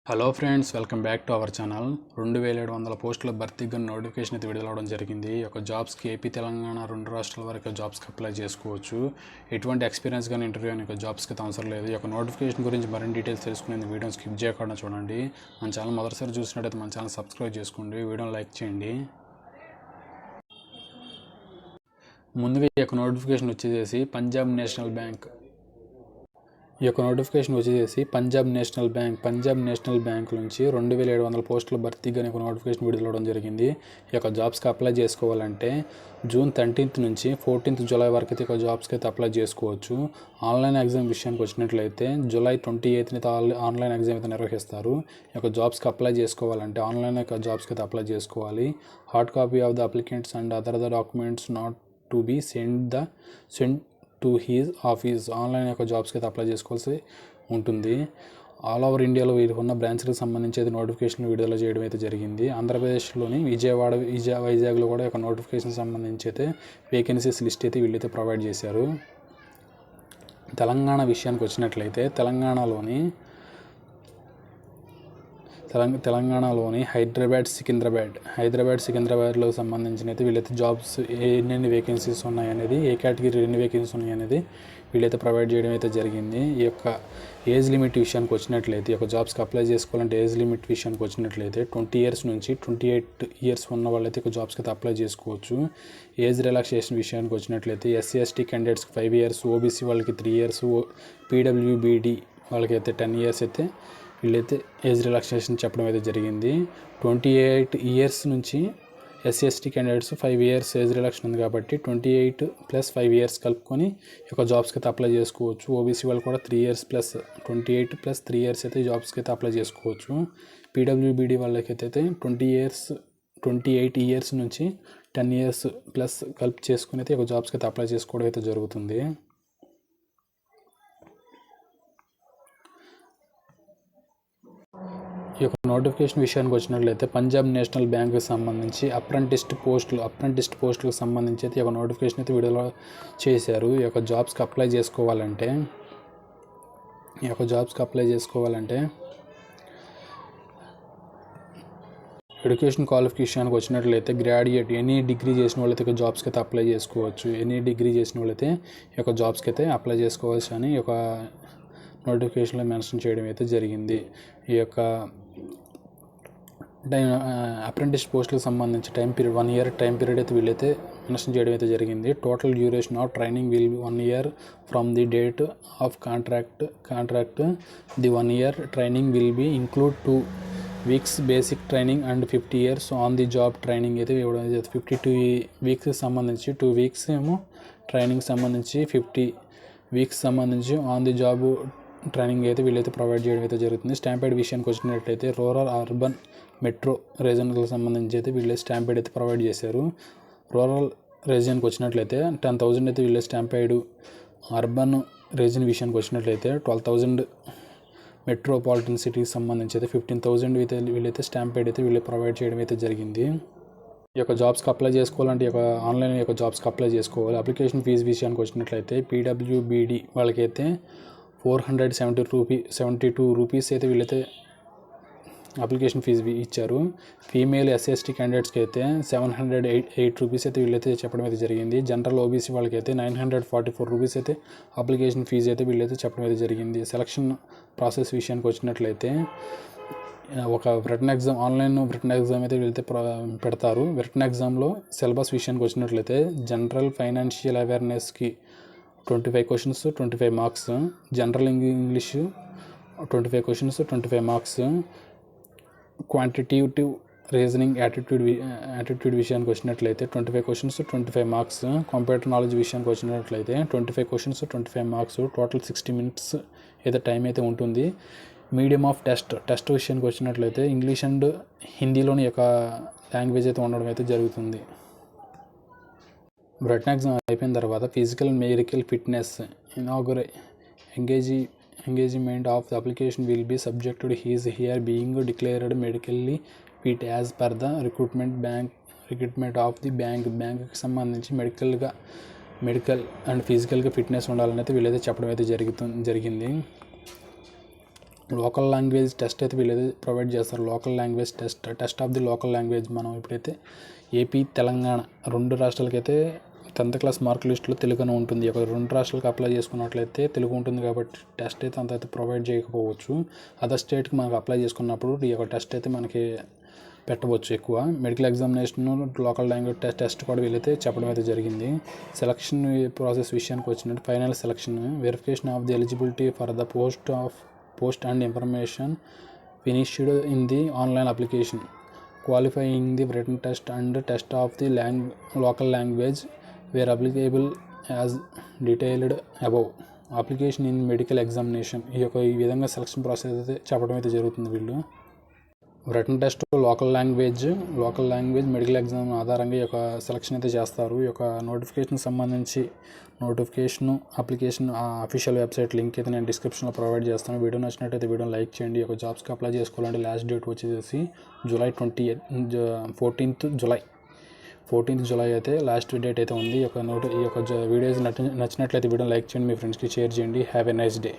Hello friends, welcome back to our channel. 2700 పోస్టుల భర్తీకి notification అయితే విడుదలవడం జరిగింది. ఈ యొక్క జాబ్స్కి ఏపీ తెలంగాణ 2 రాష్ట్రాల వరకు జాబ్స్కి అప్లై చేసుకోవచ్చు. ఎటువంటి ఎక్స్పీరియన్స్ కానీ ఇంటర్వ్యూ అని జాబ్స్కి అయితే అవసరం లేదు. ఈ యొక్క నోటిఫికేషన్ గురించి మరిన్ని డీటెయిల్స్ తెలుసుకునే వీడియోని స్కిప్ చేయకుండా చూడండి. మన ఛానల్ మొదటిసారి చూసినట్టయితే మన ఛానల్ సబ్స్క్రైబ్ చేసుకోండి, వీడియోని లైక్ చేయండి. ముందుగా ఈ యొక్క నోటిఫికేషన్ వచ్చేసి పంజాబ్ నేషనల్ బ్యాంక్. ఈ యొక్క నోటిఫికేషన్ వచ్చేసి పంజాబ్ నేషనల్ బ్యాంక్ నుంచి 2700 పోస్టుల భర్తీగా నోటిఫికేషన్ విడుదలవడం జరిగింది. ఈ యొక్క జాబ్స్కి అప్లై చేసుకోవాలంటే జూన్ 13th నుంచి 14th జూలై వరకు అయితే జాబ్స్కి అయితే అప్లై చేసుకోవచ్చు. ఆన్లైన్ ఎగ్జామ్ విషయానికి వచ్చినట్లయితే జూలై 28th ఆన్లైన్ ఎగ్జామ్ అయితే నిర్వహిస్తారు. ఈ యొక్క జాబ్స్కి అప్లై చేసుకోవాలంటే ఆన్లైన్ యొక్క జాబ్స్కి అయితే అప్లై చేసుకోవాలి. Hard copy of the applicants and other documents not to be send to his office. Online యొక్క జాబ్స్కి అయితే అప్లై చేసుకోవాల్సి ఉంటుంది. ఆల్ ఓవర్ ఇండియాలో వీరికి ఉన్న బ్రాంచ్లకు సంబంధించి అయితే నోటిఫికేషన్ విడుదల చేయడం అయితే జరిగింది. ఆంధ్రప్రదేశ్లోని వైజాగ్లో కూడా ఒక నోటిఫికేషన్ సంబంధించి అయితే వేకెన్సీస్ లిస్ట్ అయితే వీళ్ళైతే ప్రొవైడ్ చేశారు. తెలంగాణ విషయానికి వచ్చినట్లయితే తెలంగాణలోని హైదరాబాద్ సికింద్రాబాద్లో సంబంధించిన అయితే వీళ్ళైతే జాబ్స్ ఎన్ని వేకెన్సీస్ ఉన్నాయనేది, ఏ కేటగిరీ ఎన్ని వేకెన్సీస్ ఉన్నాయనేది వీళ్ళైతే ప్రొవైడ్ చేయడం అయితే జరిగింది. ఈ యొక్క ఏజ్ లిమిట్ విషయానికి వచ్చినట్లయితే ఈ యొక్క జాబ్స్కి అప్లై చేసుకోవాలంటే ఏజ్ లిమిట్ విషయానికి వచ్చినట్లయితే 20 years నుంచి 28 years ఉన్న వాళ్ళైతే ఒక జాబ్స్కి అయితే అప్లై చేసుకోవచ్చు. ఏజ్ రిలాక్సేషన్ విషయానికి వచ్చినట్లయితే SC/ST క్యాండిడేట్స్కి 5 years, ఓబీసీ వాళ్ళకి 3 years, PWBD వాళ్ళకైతే 10 years అయితే వీళ్ళైతే ఏజ్ రిలాక్సేషన్ చెప్పడం అయితే జరిగింది. 28 years నుంచి SC/ST candidates 5 years age relaxation ఉంది కాబట్టి 28 + 5 years కలుపుకొని ఒక జాబ్స్కి అయితే అప్లై చేసుకోవచ్చు. ఓబీసీ వాళ్ళు కూడా 3 years + 28 + 3 years అయితే జాబ్స్కి అయితే అప్లై చేసుకోవచ్చు. PWBD వాళ్ళకైతే 28 years నుంచి 10 years ప్లస్ కలిపి చేసుకుని అయితే ఒక జాబ్స్కి అయితే అప్లై చేసుకోవడం అయితే జరుగుతుంది. ఈ యొక్క నోటిఫికేషన్ విషయానికి వచ్చినట్లయితే పంజాబ్ నేషనల్ బ్యాంక్కి సంబంధించి అప్రెంటిస్ పోస్టులకు సంబంధించి అయితే ఈ యొక్క నోటిఫికేషన్ అయితే విడుదల చేశారు. ఈ యొక్క జాబ్స్కి అప్లై చేసుకోవాలంటే ఎడ్యుకేషన్ క్వాలిఫికేషన్కి వచ్చినట్లయితే గ్రాడ్యుయేట్ ఎనీ డిగ్రీ చేసిన వాళ్ళైతే జాబ్స్కి అయితే అప్లై చేసుకోవచ్చు. ఎనీ డిగ్రీ చేసిన వాళ్ళైతే ఈ యొక్క జాబ్స్కి అయితే అప్లై చేసుకోవచ్చు అని ఈ యొక్క నోటిఫికేషన్లో మెన్షన్ చేయడం అయితే జరిగింది. ఈ యొక్క అప్రెంటిస్ పోస్టులకు సంబంధించి 1 year టైం పీరియడ్ అయితే వీళ్ళైతే మెన్షన్ చేయడం అయితే జరిగింది. Total duration of training will be 1 year from the date of contract. The 1 year training will be include 2 weeks basic training and 50 years on the job training అయితే ఇవ్వడం అయితే 52 weeks సంబంధించి 2 weeks ఏమో ట్రైనింగ్ సంబంధించి 50 weeks సంబంధించి on the job training అయితే వీళ్ళైతే provide చేయడం అయితే జరుగుతుంది. స్టాంపేడ్ విషయానికి వచ్చినట్లయితే రూరల్, అర్బన్, మెట్రో రీజన్కి సంబంధించి అయితే వీళ్ళే స్టాంపేడ్ అయితే ప్రొవైడ్ చేశారు. రూరల్ రీజన్కి వచ్చినట్లయితే 10,000 అయితే వీళ్ళే స్టాంపేడ్. అర్బన్ రీజన్ విషయానికి వచ్చినట్లయితే 12,000. మెట్రోపాలిటన్ సిటీకి సంబంధించి అయితే 15,000 అయితే వీళ్ళైతే స్టాంపేడ్ అయితే వీళ్ళే ప్రొవైడ్ చేయడం అయితే జరిగింది. ఈ యొక్క జాబ్స్కి అప్లై చేసుకోవాలంటే ఆన్లైన్ యొక్క జాబ్స్కి అప్లై చేసుకోవాలి. అప్లికేషన్ ఫీజు విషయానికి వచ్చినట్లయితే PWBD వాళ్ళకైతే 472 రూపీస్ అయితే వీళ్ళైతే అప్లికేషన్ ఫీజు ఇచ్చారు. ఫీమేల్ SC/ST క్యాండిడేట్స్కి అయితే 708 రూపీస్ అయితే వీళ్ళైతే చెప్పడం అయితే జరిగింది. జనరల్ ఓబీసీ వాళ్ళకైతే 944 రూపీస్ అయితే అప్లికేషన్ ఫీజు అయితే వీళ్ళైతే చెప్పడం అయితే జరిగింది. సెలక్షన్ ప్రాసెస్ విషయానికి వచ్చినట్లయితే ఒక ఆన్లైన్ రిటన్ ఎగ్జామ్ అయితే వీళ్ళైతే పెడతారు. రిటన్ ఎగ్జామ్లో సిలబస్ విషయానికి వచ్చినట్లయితే జనరల్ ఫైనాన్షియల్ అవేర్నెస్కి 25 questions 25 marks, general English 25 questions 25 marks, quantitative reasoning attitude విషయానికి వచ్చినట్లయితే 25 questions 25 marks, కంప్యూటర్ నాలెడ్జ్ విషయానికి వచ్చినట్లయితే 25 questions 25 marks, టోటల్ 60 minutes అయితే టైం అయితే ఉంటుంది. మీడియం ఆఫ్ టెస్ట్ విషయానికి వచ్చినట్లయితే ఇంగ్లీష్ అండ్ హిందీలోని యొక్క లాంగ్వేజ్ అయితే ఉండడం అయితే జరుగుతుంది. రిటన్ ఎగ్జామ్ అయిపోయిన తర్వాత physical medical fitness engagement of the application will be subjected here being declared medically fit as per the recruitment of the బ్యాంక్కి సంబంధించి మెడికల్ అండ్ ఫిజికల్గా ఫిట్నెస్ ఉండాలని అయితే వీళ్ళైతే చెప్పడం అయితే జరిగింది. లోకల్ లాంగ్వేజ్ టెస్ట్ అయితే వీళ్ళు ప్రొవైడ్ చేస్తారు. Local language test of the local language. మనం ఇప్పుడైతే AP Telangana 2 రాష్ట్రాలకైతే 10th class mark లిస్టులో తెలుగునే ఉంటుంది. ఒక 2 రాష్ట్రాలకు అప్లై చేసుకున్నట్లయితే తెలుగు ఉంటుంది కాబట్టి టెస్ట్ అయితే అంత అయితే ప్రొవైడ్ చేయకపోవచ్చు. అదర్ స్టేట్కి మనకు అప్లై చేసుకున్నప్పుడు ఈ యొక్క టెస్ట్ అయితే మనకి పెట్టవచ్చు ఎక్కువ. Medical examination local language test కూడా వీళ్ళైతే చెప్పడం అయితే జరిగింది. సెలక్షన్ ప్రాసెస్ విషయానికి వచ్చినట్టు final selection verification of the eligibility for the post and information finished in the online application qualifying the written test and test of the local language where applicable as detailed above. Application in medical examination ఈ విధంగా selection process అయితే చెప్పడం అయితే జరుగుతుంది. వీళ్ళు written test local language medical exam ఆధారంగా ఈ యొక్క సెలక్షన్ అయితే చేస్తారు. ఈ యొక్క నోటిఫికేషన్కి సంబంధించి అప్లికేషన్ అఫీషియల్ వెబ్సైట్ లింక్ అయితే నేను డిస్క్రిప్షన్లో ప్రొవైడ్ చేస్తాను. వీడియో నచ్చినట్టయితే వీడియోని లైక్ చేయండి. ఈ యొక్క జాబ్స్కి అప్లై చేసుకోవాలంటే లాస్ట్ డేట్ వచ్చేసి జూలై 14th జూలై అయితే లాస్ట్ డేట్ అయితే ఉంది. ఈ యొక్క వీడియోస్ నచ్చినట్లయితే వీడియోని లైక్ చేయండి, మీ ఫ్రెండ్స్కి షేర్ చేయండి. Have a nice day.